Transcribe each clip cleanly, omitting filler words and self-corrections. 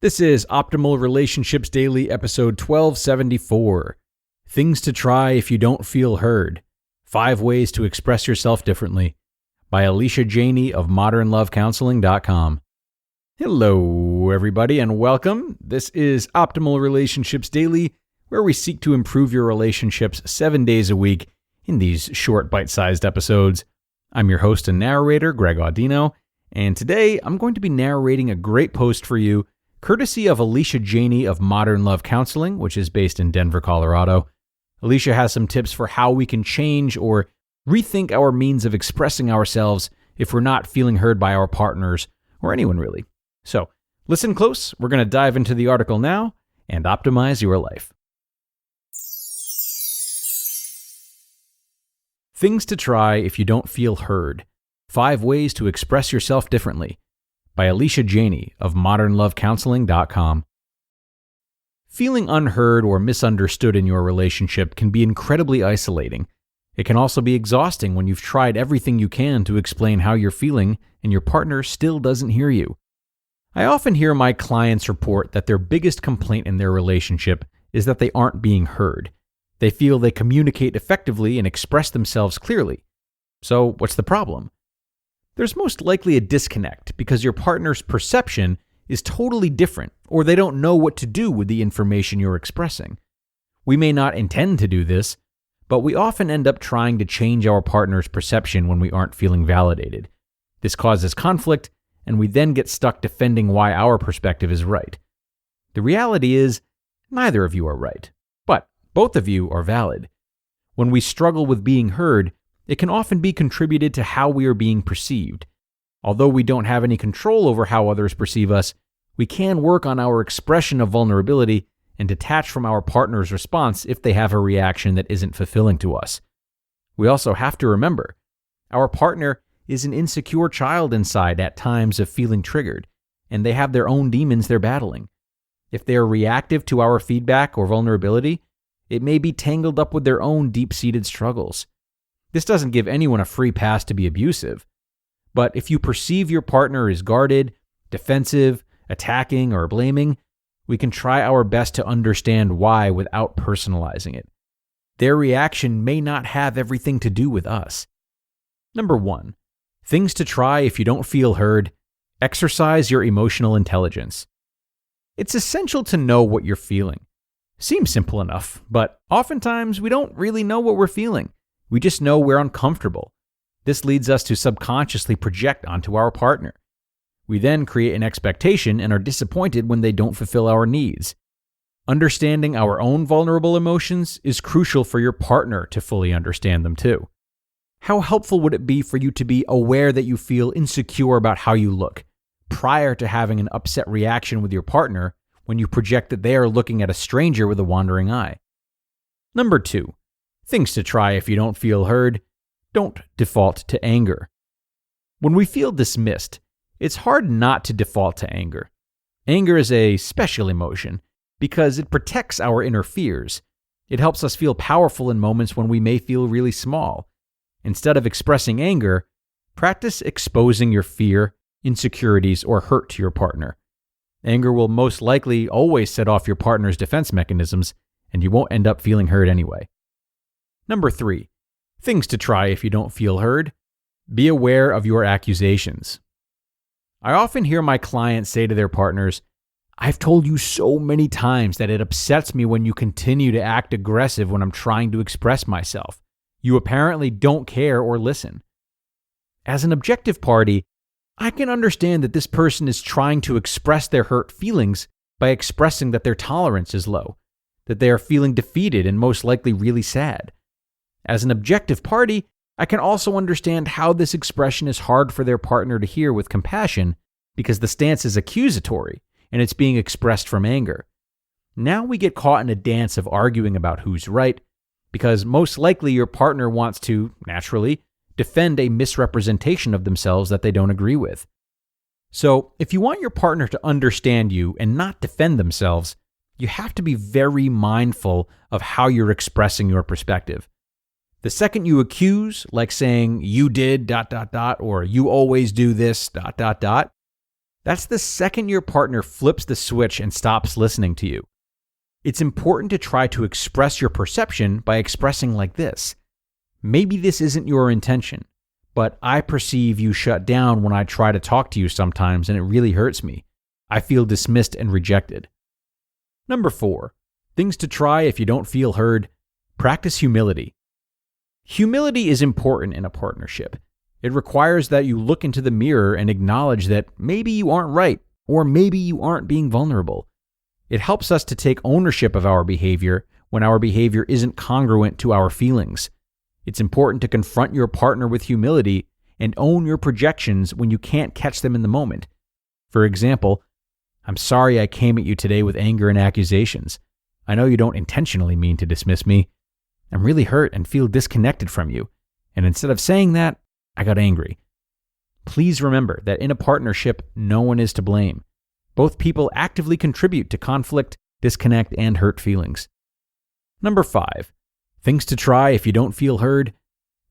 This is Optimal Relationships Daily, episode 1274. Things to try if you don't feel heard. 5 ways to express yourself differently. By Alysha Jeney of modernlovecounseling.com. Hello, everybody, and welcome. This is Optimal Relationships Daily, where we seek to improve your relationships 7 days a week in these short, bite-sized episodes. I'm your host and narrator, Greg Audino, and today I'm going to be narrating a great post for you courtesy of Alysha Jeney of Modern Love Counseling, which is based in Denver, Colorado. Alysha has some tips for how we can change or rethink our means of expressing ourselves if we're not feeling heard by our partners or anyone really. So, listen close. We're going to dive into the article now and optimize your life. Things to try if you don't feel heard. 5 ways to express yourself differently. By Alysha Jeney of modernlovecounseling.com. Feeling unheard or misunderstood in your relationship can be incredibly isolating. It can also be exhausting when you've tried everything you can to explain how you're feeling and your partner still doesn't hear you. I often hear my clients report that their biggest complaint in their relationship is that they aren't being heard. They feel they communicate effectively and express themselves clearly. So, what's the problem? There's most likely a disconnect because your partner's perception is totally different, or they don't know what to do with the information you're expressing. We may not intend to do this, but we often end up trying to change our partner's perception when we aren't feeling validated. This causes conflict, and we then get stuck defending why our perspective is right. The reality is, neither of you are right, but both of you are valid. When we struggle with being heard, it can often be contributed to how we are being perceived. Although we don't have any control over how others perceive us, we can work on our expression of vulnerability and detach from our partner's response if they have a reaction that isn't fulfilling to us. We also have to remember, our partner is an insecure child inside at times of feeling triggered, and they have their own demons they're battling. If they are reactive to our feedback or vulnerability, it may be tangled up with their own deep-seated struggles. This doesn't give anyone a free pass to be abusive. But if you perceive your partner is guarded, defensive, attacking, or blaming, we can try our best to understand why without personalizing it. Their reaction may not have everything to do with us. Number 1. Things to try if you don't feel heard. Exercise your emotional intelligence. It's essential to know what you're feeling. Seems simple enough, but oftentimes we don't really know what we're feeling. We just know we're uncomfortable. This leads us to subconsciously project onto our partner. We then create an expectation and are disappointed when they don't fulfill our needs. Understanding our own vulnerable emotions is crucial for your partner to fully understand them too. How helpful would it be for you to be aware that you feel insecure about how you look, prior to having an upset reaction with your partner when you project that they are looking at a stranger with a wandering eye? Number 2. Things to try if you don't feel heard. Don't default to anger. When we feel dismissed, it's hard not to default to anger. Anger is a special emotion because it protects our inner fears. It helps us feel powerful in moments when we may feel really small. Instead of expressing anger, practice exposing your fear, insecurities, or hurt to your partner. Anger will most likely always set off your partner's defense mechanisms, and you won't end up feeling heard anyway. Number 3. Things to try if you don't feel heard. Be aware of your accusations. I often hear my clients say to their partners, "I've told you so many times that it upsets me when you continue to act aggressive when I'm trying to express myself. You apparently don't care or listen." As an objective party, I can understand that this person is trying to express their hurt feelings by expressing that their tolerance is low, that they are feeling defeated and most likely really sad. As an objective party, I can also understand how this expression is hard for their partner to hear with compassion because the stance is accusatory and it's being expressed from anger. Now we get caught in a dance of arguing about who's right because most likely your partner wants to, naturally, defend a misrepresentation of themselves that they don't agree with. So if you want your partner to understand you and not defend themselves, you have to be very mindful of how you're expressing your perspective. The second you accuse, like saying, "you did, ... or "you always do this, ... That's the second your partner flips the switch and stops listening to you. It's important to try to express your perception by expressing like this. Maybe this isn't your intention, but I perceive you shut down when I try to talk to you sometimes and it really hurts me. I feel dismissed and rejected. Number 4, things to try if you don't feel heard. Practice humility. Humility is important in a partnership. It requires that you look into the mirror and acknowledge that maybe you aren't right, or maybe you aren't being vulnerable. It helps us to take ownership of our behavior when our behavior isn't congruent to our feelings. It's important to confront your partner with humility and own your projections when you can't catch them in the moment. For example, I'm sorry I came at you today with anger and accusations. I know you don't intentionally mean to dismiss me. I'm really hurt and feel disconnected from you. And instead of saying that, I got angry. Please remember that in a partnership, no one is to blame. Both people actively contribute to conflict, disconnect, and hurt feelings. Number 5, things to try if you don't feel heard.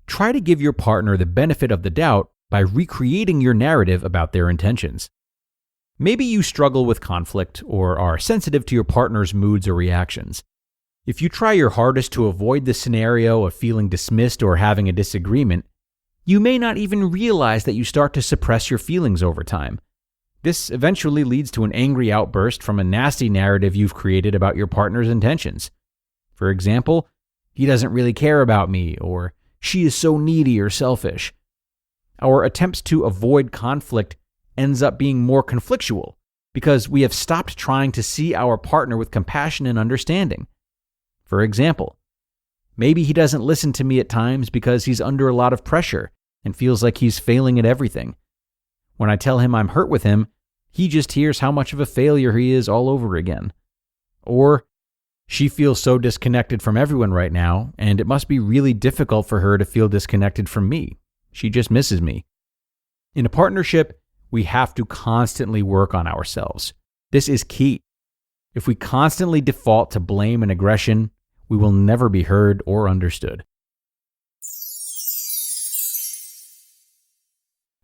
Try to give your partner the benefit of the doubt by recreating your narrative about their intentions. Maybe you struggle with conflict or are sensitive to your partner's moods or reactions. If you try your hardest to avoid the scenario of feeling dismissed or having a disagreement, you may not even realize that you start to suppress your feelings over time. This eventually leads to an angry outburst from a nasty narrative you've created about your partner's intentions. For example, he doesn't really care about me, or she is so needy or selfish. Our attempts to avoid conflict ends up being more conflictual because we have stopped trying to see our partner with compassion and understanding. For example, maybe he doesn't listen to me at times because he's under a lot of pressure and feels like he's failing at everything. When I tell him I'm hurt with him, he just hears how much of a failure he is all over again. Or she feels so disconnected from everyone right now, and it must be really difficult for her to feel disconnected from me. She just misses me. In a partnership, we have to constantly work on ourselves. This is key. If we constantly default to blame and aggression, we will never be heard or understood.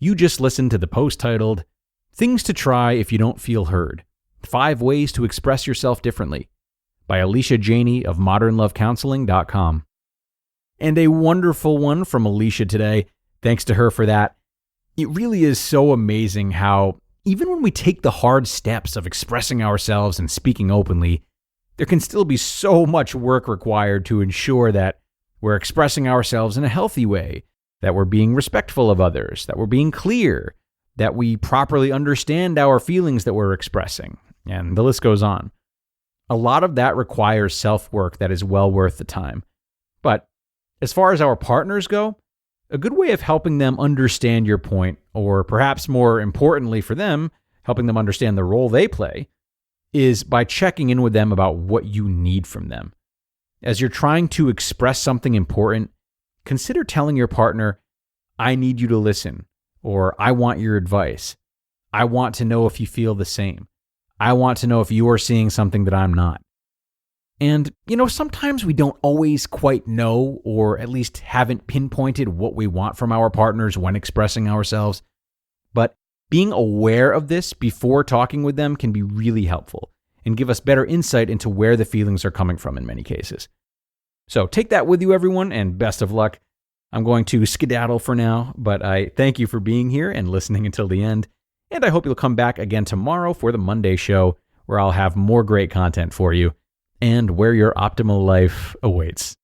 You just listened to the post titled, Things to Try If You Don't Feel Heard, 5 Ways to Express Yourself Differently, by Alysha Jeney of modernlovecounseling.com. And a wonderful one from Alysha today. Thanks to her for that. It really is so amazing how, even when we take the hard steps of expressing ourselves and speaking openly, there can still be so much work required to ensure that we're expressing ourselves in a healthy way, that we're being respectful of others, that we're being clear, that we properly understand our feelings that we're expressing, and the list goes on. A lot of that requires self-work that is well worth the time. But as far as our partners go, a good way of helping them understand your point, or perhaps more importantly for them, helping them understand the role they play, is by checking in with them about what you need from them. As you're trying to express something important, consider telling your partner, I need you to listen, or I want your advice. I want to know if you feel the same. I want to know if you are seeing something that I'm not. And, sometimes we don't always quite know, or at least haven't pinpointed what we want from our partners when expressing ourselves. But being aware of this before talking with them can be really helpful and give us better insight into where the feelings are coming from in many cases. So take that with you, everyone, and best of luck. I'm going to skedaddle for now, but I thank you for being here and listening until the end. And I hope you'll come back again tomorrow for the Monday show, where I'll have more great content for you and where your optimal life awaits.